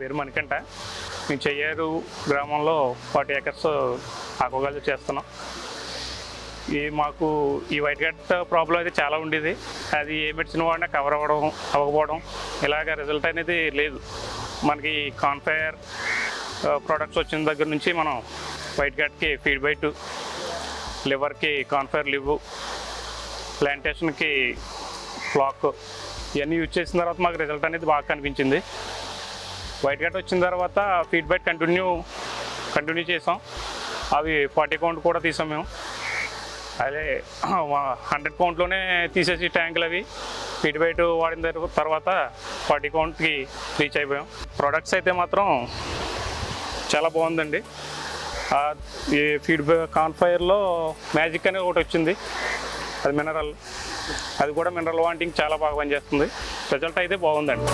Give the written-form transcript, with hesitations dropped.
పేరు మణికంఠ. మేము చెయ్యేరు గ్రామంలో 40 acres ఆక్వాకల్చర్ చేస్తున్నాం. మాకు ఈ వైట్ గట్ ప్రాబ్లం అయితే చాలా ఉండేది. అది ఏ మెడిసిన్ వాడినా కవర్ అవ్వకపోవడం ఇలాగ రిజల్ట్ అనేది లేదు. మనకి కాన్ఫైర్ ప్రోడక్ట్స్ వచ్చిన దగ్గర నుంచి మనం వైట్ గట్కి ఫీడ్ బైట్, లివర్కి కాన్ఫైర్ లివ్, ప్లాంటేషన్కి ఫ్లాక్ ఇవన్నీ యూజ్ చేసిన తర్వాత మాకు రిజల్ట్ అనేది బాగా కనిపించింది. వైట్ గట్ వచ్చిన తర్వాత ఫీడ్ బైట్ కంటిన్యూ చేసాం. అవి 40 కౌంట్ కూడా తీసాం మేము. అదే 100 కౌంట్లోనే తీసేసి ట్యాంకులు అవి ఫీడ్ బైట్ వాడిన తర్వాత 40 కౌంట్కి రీచ్ అయిపోయాం. ప్రొడక్ట్స్ అయితే మాత్రం చాలా బాగుందండి. ఈ ఫీడ్ కాన్ఫైర్లో మ్యాజిక్ అనేది ఒకటి వచ్చింది, అది మినరల్. అది కూడా మినరల్ వాంటింగ్ చాలా బాగా పనిచేస్తుంది. రిజల్ట్ అయితే బాగుందండి.